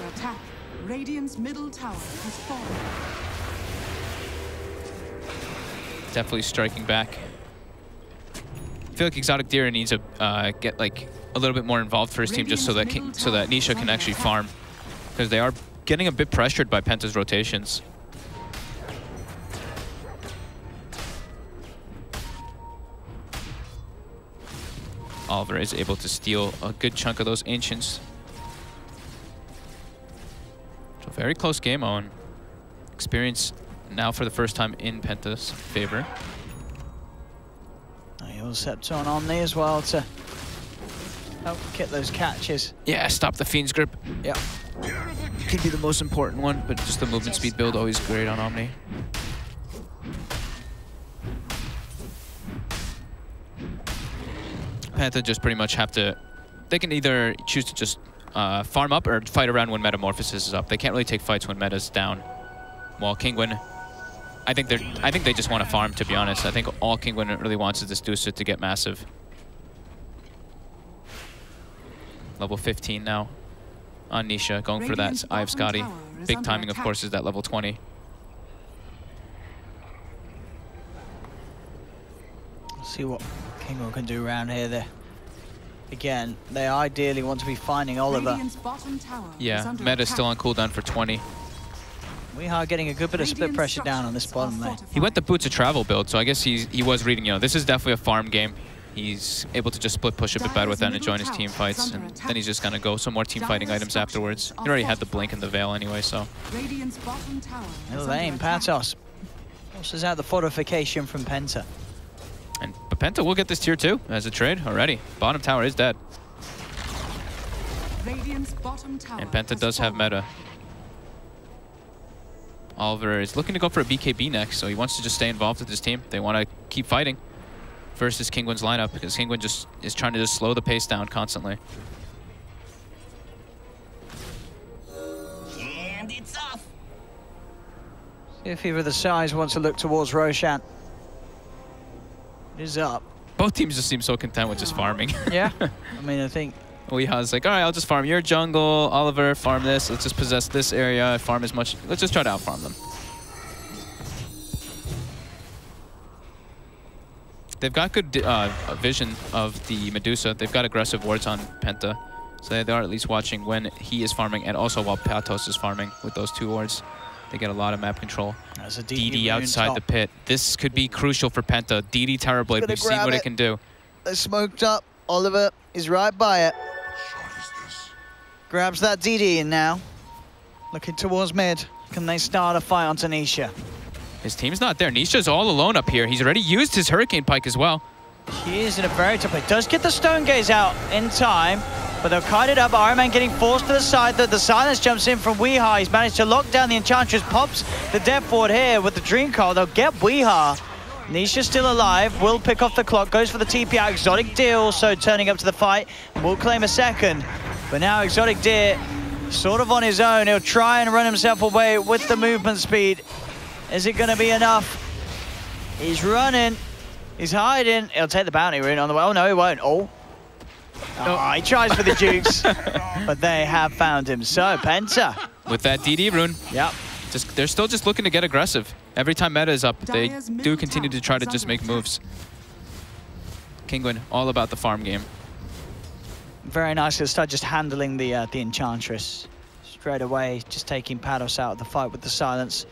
Radiant's middle tower has fallen. Definitely striking back. I feel like Exotic Deer needs to get like a little bit more involved for his team, just so that Nisha can actually farm, because they are getting a bit pressured by Penta's rotations. Oliver is able to steal a good chunk of those Ancients. So very close game, Owen. Experience now for the first time in Penta's favor. He'll Septon on there as well to help get those catches. Yeah, stop the Fiend's grip. Yep. Could be the most important one, but just the movement speed build always great on Omni. Penta just pretty much have to, they can either choose to just farm up or fight around when Metamorphosis is up. They can't really take fights when meta's down. While Kinguin, I think they just want to farm, to be honest. I think all Kinguin really wants is this Dusa to get massive. Level 15 now on Nisha, going for that Eye of Scotty. Big timing, of course, is that level 20. Let's see what Kinguin can do around here. Again, they ideally want to be finding Oliver. Yeah, meta's still on cooldown for 20. We are getting a good bit of split pressure down on this bottom lane. He went the Boots of Travel build, so I guess he was reading, you know, this is definitely a farm game. He's able to just split push a bit better with that and join his team fights, and then he's just gonna go some more team fighting items afterwards. He already had the Blink and the Veil anyway, so. Middle lane, Patos forces out the fortification from Penta. But Penta will get this tier 2 as a trade already. Bottom tower is dead. And Penta does have meta. Oliver is looking to go for a BKB next, so he wants to just stay involved with his team. They want to keep fighting versus Kinguin's lineup, because Kinguin just is trying to just slow the pace down constantly. And it's off. See if either of the sides wants to look towards Roshan. It is up. Both teams just seem so content with just farming. Yeah, I mean, I think Weeha's like, all right, I'll just farm your jungle. Oliver, farm this. Let's just possess this area. Farm as much. Let's just try to outfarm them. They've got good vision of the Medusa. They've got aggressive wards on Penta. So they are at least watching when he is farming, and also while Patos is farming with those 2 wards. They get a lot of map control. There's a DD outside the pit. This could be crucial for Penta. DD Terrorblade, we've seen what it can do. They're smoked up. Oliver is right by it. Grabs that DD in now. Looking towards mid. Can they start a fight on Nisha? His team's not there. Nisha's all alone up here. He's already used his Hurricane Pike as well. He is in a very tough place. Does get the Stone Gaze out in time, but they'll kite it up. Iron Man getting forced to the side. The silence jumps in from Weehaw. He's managed to lock down the Enchantress. Pops the Death Ward here with the Dream Call. They'll get Weehaw. Nisha's still alive. Will pick off the clock. Goes for the TP out. Exotic Deer also turning up to the fight. Will claim a second. But now Exotic Deer sort of on his own. He'll try and run himself away with the movement speed. Is it going to be enough? He's running. He's hiding. He'll take the bounty rune on the way. Oh, no, he won't. Oh, he tries for the Jukes. But they have found him. So, Penta. With that DD rune. Yep. They're still just looking to get aggressive. Every time meta is up, they do continue to try to just make moves. Kinguin, all about the farm game. Very nice to start just handling the Enchantress. Straight away, just taking Patos out of the fight with the silence.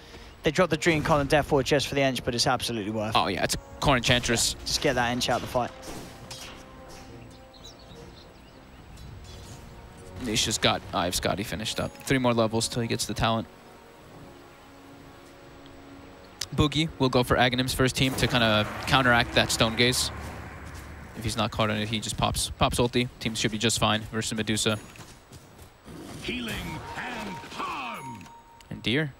They dropped the Dream Column Death Ward just for the Ench, but it's absolutely worth it. Oh yeah, it's a Core Enchantress. Just get that Ench out of the fight. Nisha's got I've Scotty finished up. 3 more levels till he gets the talent. Boogie will go for Aghanim's first team to kind of counteract that Stone Gaze. If he's not caught on it, he just pops ulti. Team should be just fine versus Medusa. Healing and harm. And Deer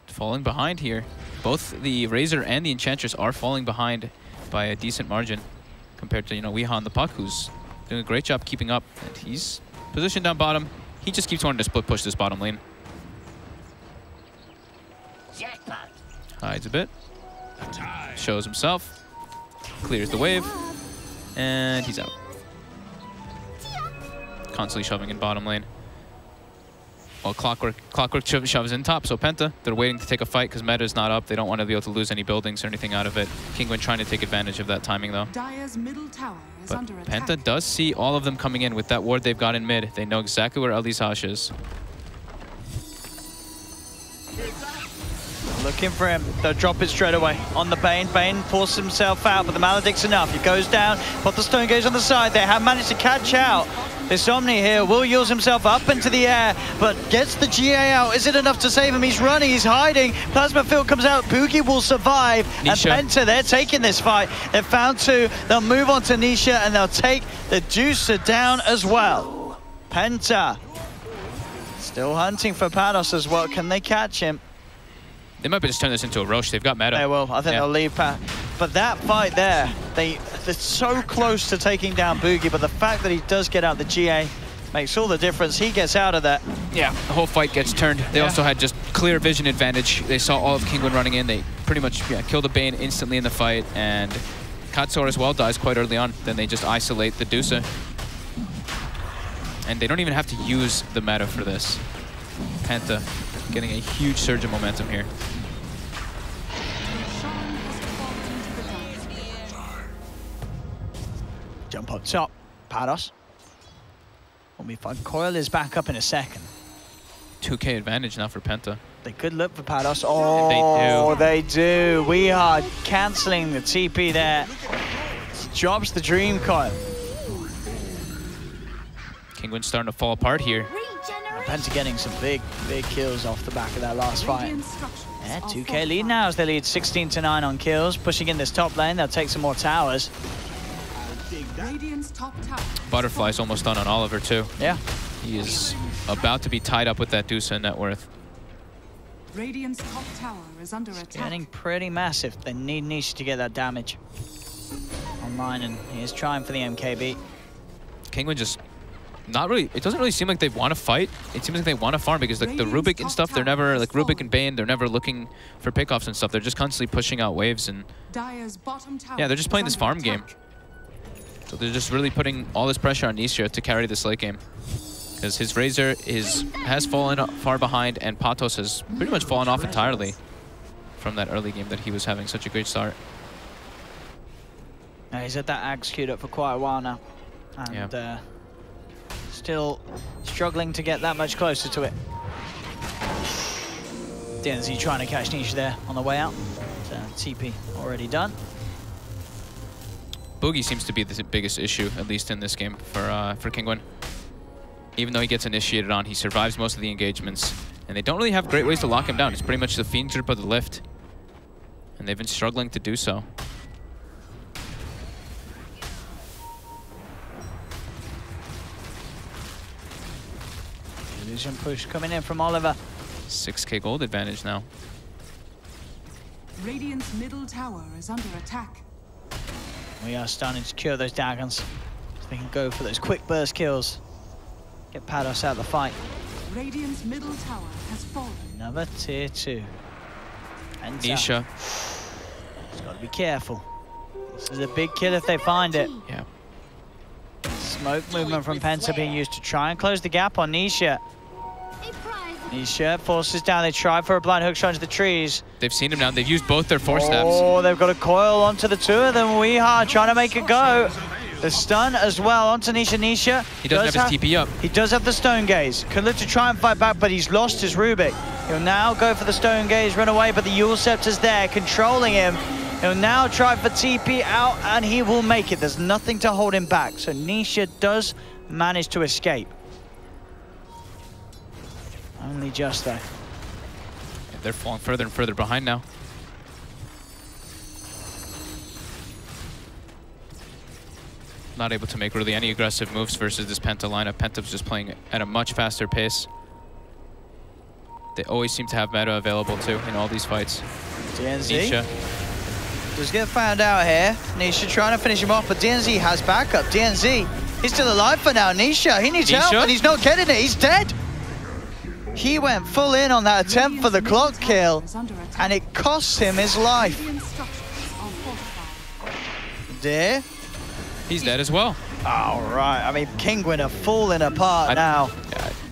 falling behind here. Both the Razor and the Enchantress are falling behind by a decent margin compared to, you know, Weeha on the puck, who's doing a great job keeping up. And he's positioned down bottom. He just keeps wanting to split push this bottom lane. Hides a bit. Shows himself. Clears the wave. And he's out. Constantly shoving in bottom lane. Well, Clockwork shoves in top, so Penta, they're waiting to take a fight because meta is not up. They don't want to be able to lose any buildings or anything out of it. Kinguin trying to take advantage of that timing, though. Dire's middle tower is But under attack. Penta does see all of them coming in with that ward they've got in mid. They know exactly where Eldisash is. Looking for him. They'll drop it straight away on the Bane. Bane forces himself out, but the Maledict's enough. He goes down, but the Stone Gaze on the side. They have managed to catch out. This Omni here will yields himself up into the air, but gets the GA out. Is it enough to save him? He's running, he's hiding. Plasma Field comes out. Boogie will survive. Nisha. And Penta, they're taking this fight. They've found 2. They'll move on to Nisha, and they'll take the Juicer down as well. Penta still hunting for Pados as well. Can they catch him? They might be just turn this into a Roche. They've got meta. They will. I think they'll leave Pat. But that fight there, they're so close to taking down Boogie, but the fact that he does get out the GA makes all the difference. He gets out of that. Yeah, the whole fight gets turned. They also had just clear vision advantage. They saw all of Kinguin running in. They pretty much killed the Bane instantly in the fight, and Katsor as well dies quite early on. Then they just isolate the Dusa. And they don't even have to use the meta for this. Penta getting a huge surge of momentum here. Jump up top. Pados. When we find Coil is back up in a second. 2K advantage now for Penta. They could look for Pados. Oh, they do. We are cancelling the TP there. Drops the Dream Coil. Kinguin's starting to fall apart here. Penta getting some big kills off the back of that last fight. Yeah, 2K lead now as they lead 16-9 on kills. Pushing in this top lane, they'll take some more towers. Butterfly's almost done on Oliver too. Yeah. He is about to be tied up with that Dusa net worth. Radiant's top tower is under attack. Getting pretty massive. They need Nisha to get that damage online, and he is trying for the MKB. Kinguin just not really, it doesn't really seem like they want to fight. It seems like they want to farm because like the Rubik and stuff, they're never, like Rubik and Bane, they're never looking for pickoffs and stuff. They're just constantly pushing out waves, and yeah, they're just playing this farm game. So they're just really putting all this pressure on Nisha to carry this late game. Because his Razor has fallen far behind, and Patos has pretty much fallen off entirely from that early game that he was having such a great start. He's had that Ags queued up for quite a while now. And still struggling to get that much closer to it. DNZ trying to catch Nisha there on the way out. TP already done. Boogie seems to be the biggest issue, at least in this game, for Kinguin. Even though he gets initiated on, he survives most of the engagements. And they don't really have great ways to lock him down. It's pretty much the Fiend Drip of the lift. And they've been struggling to do so. Illusion push coming in from Oliver. 6K gold advantage now. Radiant's middle tower is under attack. We are starting to cure those Dagons, so they can go for those quick burst kills. Get Pados out of the fight. Radiant's middle tower has fallen. Another tier 2. And Nisha. He's got to be careful. This is a big kill if they find it. Yeah. Smoke movement from Penta being used to try and close the gap on Nisha. Nisha forces down. They try for a blind hook shot into the trees. They've seen him now. They've used both their force steps. Oh, they've got a coil onto the 2 of them. Weeha trying to make it go. The stun as well onto Nisha. Nisha. He doesn't have his TP up. He does have the Stone Gaze. Could look to try and fight back, but he's lost his Rubik. He'll now go for the Stone Gaze, run away, but the Yule Scepter's there, controlling him. He'll now try for TP out, and he will make it. There's nothing to hold him back. So Nisha does manage to escape. Only just, though. They're falling further and further behind now. Not able to make really any aggressive moves versus this Penta lineup. Penta's just playing at a much faster pace. They always seem to have meta available too in all these fights. DNZ Nisha. does get found out here. Nisha trying to finish him off, but DNZ has backup. DNZ, he's still alive for now. Nisha, he needs help, and he's not getting it. He's dead. He went full in on that attempt for the clock kill, and it costs him his life. Dear. He's dead as well. All right. I mean, Kinguin are falling apart now.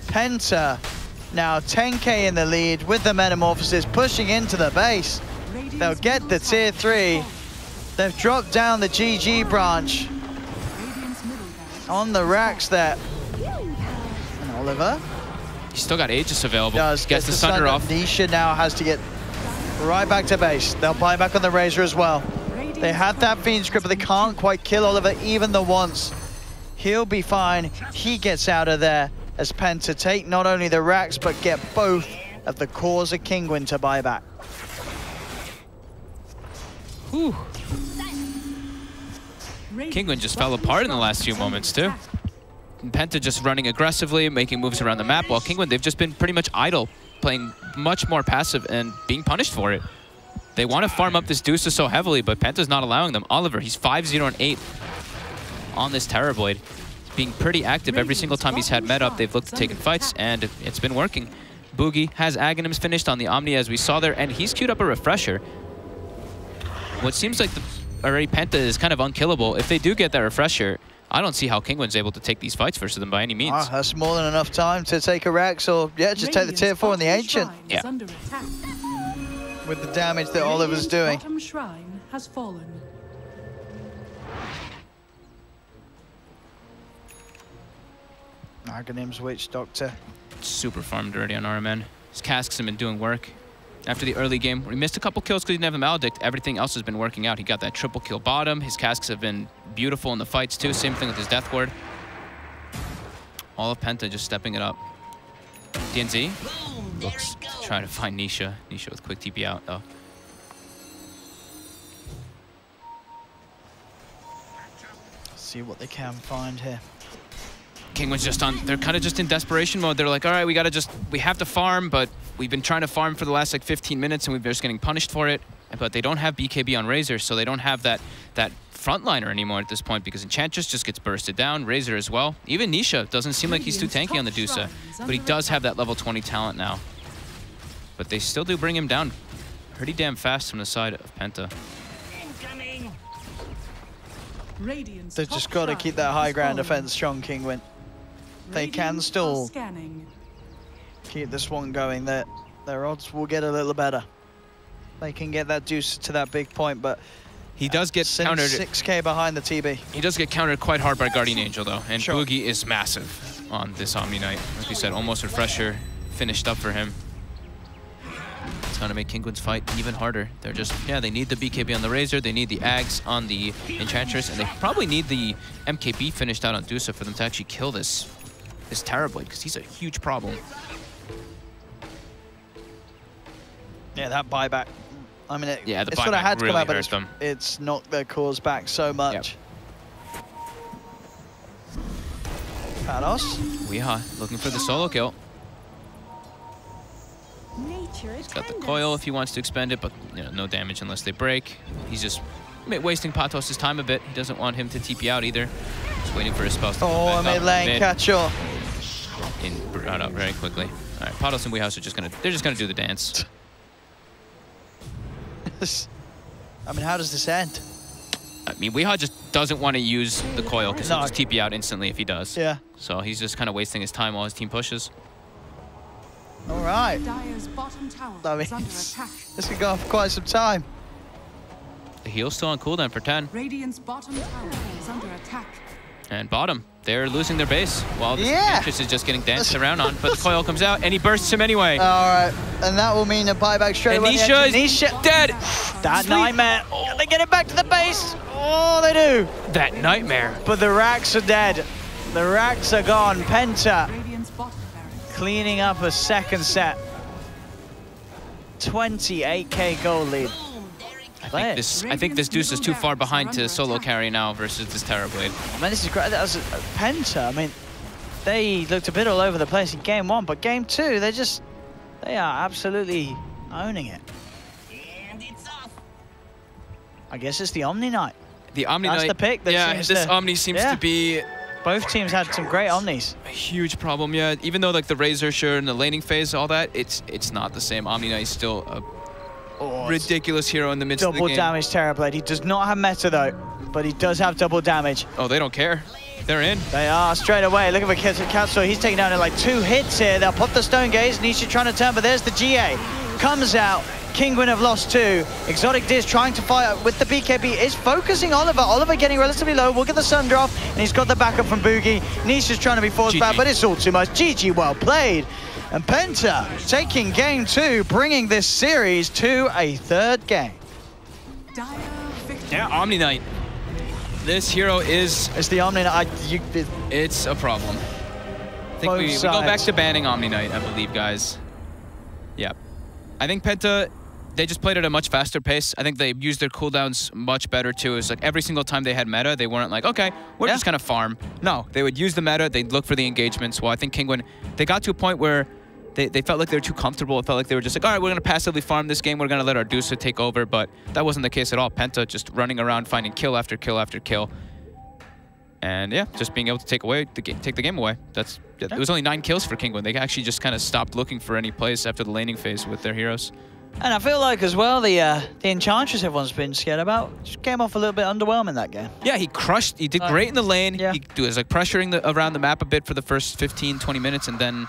Penta now 10k in the lead with the Metamorphosis pushing into the base. They'll get the tier 3. They've dropped down the GG branch on the racks there. And Oliver. He's still got Aegis available. Gets the Sunder off. Nisha now has to get right back to base. They'll buy back on the Razor as well. They have that Fiend's Grip, but they can't quite kill Oliver even the once. He'll be fine. He gets out of there as Penta take not only the racks, but get both of the cores of Kinguin to buy back. Whew. Kinguin just fell apart in the last few moments too. And Penta just running aggressively, making moves around the map, while Kinguin, they've just been pretty much idle, playing much more passive and being punished for it. They want to farm up this Deucer so heavily, but Penta's not allowing them. Oliver, he's 5-0-8 on this Terrorblade. Being pretty active every single time he's had meta up. They've looked at taking fights, and it's been working. Boogie has Aghanims finished on the Omni, as we saw there, and he's queued up a Refresher. What seems like already Penta is kind of unkillable. If they do get that Refresher, I don't see how Kinguin's able to take these fights versus them by any means. That's more than enough time to take a Rex, or just take the tier 4 in the Ancient. Yeah. With the damage that Oliver's doing. Bottom shrine has fallen. Aghanim's Witch Doctor. Super farmed already on RMN. His casks have been doing work. After the early game, where he missed a couple kills because he didn't have a Maledict, everything else has been working out. He got that triple kill bottom. His casks have been beautiful in the fights too. Same thing with his Death Ward. All of Penta just stepping it up. DNZ looks to try to find Nisha. Nisha with quick TP out though. See what they can find here. Kinguin's just on, they're kind of just in desperation mode. They're like, all right, we have to farm, but we've been trying to farm for the last like 15 minutes and we're just getting punished for it. But they don't have BKB on Razor, so they don't have that frontliner anymore at this point because Enchantress just gets bursted down, Razor as well. Even Nisha doesn't seem like he's too tanky on the Deucer, but he does have that level 20 talent now. But they still do bring him down pretty damn fast from the side of Penta. They've just got to keep that high ground defense strong, Kinguin. They can still keep this one going. Their odds will get a little better. They can get that Deuce to that big point, but he does get countered. 6k behind the TB. He does get countered quite hard by Guardian Angel though, and sure. Boogie is massive on this Omni Knight. Like you said, almost Refresher finished up for him. It's gonna make Kinguin's fight even harder. They're just, yeah, they need the BKB on the Razor, they need the Ags on the Enchantress, and they probably need the MKB finished out on Deucer for them to actually kill this Terrorblade, because he's a huge problem. Yeah, that buyback. I mean, the it's what I had to really come out, but it's knocked their cores back so much. Yep. Panos. Weeha looking for the solo kill. He's got the coil if he wants to expend it, but no damage unless they break. He's just wasting Patos' time a bit. He doesn't want him to TP out either. Just waiting for his spells to come back mid lane catch-up. Brought up very quickly. All right, Patos and Weehouse are they're just gonna do the dance. I mean, how does this end? I mean, Weehaw just doesn't want to use the coil because he'll just TP out instantly if he does. Yeah. So he's just kind of wasting his time while his team pushes. All right. Dire's bottom tower is under attack. This could go on for quite some time. The heal's still on cooldown for 10. Radiant's bottom tower is under attack. And bottom, they're losing their base while this Enchantress is just getting danced around on. But the coil comes out and he bursts him anyway. All right, and that will mean a buyback straight away. Nisha dead. That nightmare. Oh, they get it back to the base. Oh, they do. That nightmare. But the racks are dead. The racks are gone. Penta cleaning up a second set. 28k gold lead. I think this Deuce is too far behind to solo carry now versus this Terrorblade. I mean, this is great. That was Penta. I mean, they looked a bit all over the place in game 1, but game 2, they are absolutely owning it. And it's off. I guess it's the Omni Knight. The Omni Knight. That's the pick. This Omni seems to be... Both teams had some great Omnis. A huge problem, yeah. Even though like the Razor, sure, in the laning phase, all that, it's not the same. Omni Knight is still a ridiculous hero in the midst of the game. Double damage Terrorblade. He does not have meta though, but he does have double damage. Oh, they don't care. They're in. They are straight away. Look at the Katsuo. He's taking down in like 2 hits here. They'll pop the Stone Gaze. Nisha trying to turn, but there's the GA. Comes out. Kinguin have lost 2. Exotic Diz trying to fight with the BKB is focusing Oliver. Oliver getting relatively low. We'll get the Sun Drop, and he's got the backup from Boogie. Nisha's trying to be forced back, but it's all too much. GG, well played. And Penta taking game 2, bringing this series to a 3rd game. Yeah, Omni Knight. This hero is... It's the Omni Knight. It's a problem. I think we go back to banning Omni Knight, I believe, guys. Yeah. I think Penta, they just played at a much faster pace. I think they used their cooldowns much better too. It's like every single time they had meta, they weren't like, okay, we're just gonna farm. No, they would use the meta, they'd look for the engagements. Well, I think Kinguin, they got to a point where they felt like they were too comfortable. It felt like they were just like, all right, we're gonna passively farm this game. We're gonna let our Deuce take over, but that wasn't the case at all. Penta just running around, finding kill after kill after kill. And yeah, just being able to take the game away. It was only 9 kills for Kinguin. They actually just kind of stopped looking for any plays after the laning phase with their heroes. And I feel like as well, the Enchantress everyone's been scared about just came off a little bit underwhelming that game. Yeah, he did great in the lane. Yeah. He was like pressuring around the map a bit for the first 15, 20 minutes and then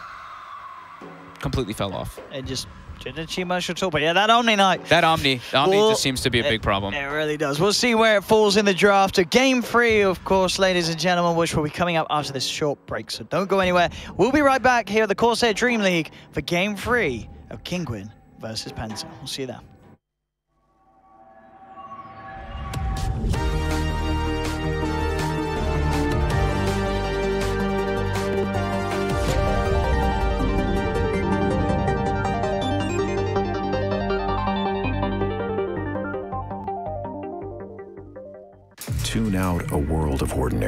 completely fell off. It just didn't achieve much at all. But yeah, that Omni Knight. The Omni just seems to be a big problem. It really does. We'll see where it falls in the draft. Game 3, of course, ladies and gentlemen, which will be coming up after this short break. So don't go anywhere. We'll be right back here at the CORSAIR Dream League for Game 3 of Kinguin versus Penta. We'll see you there. Tune out a world of ordinary.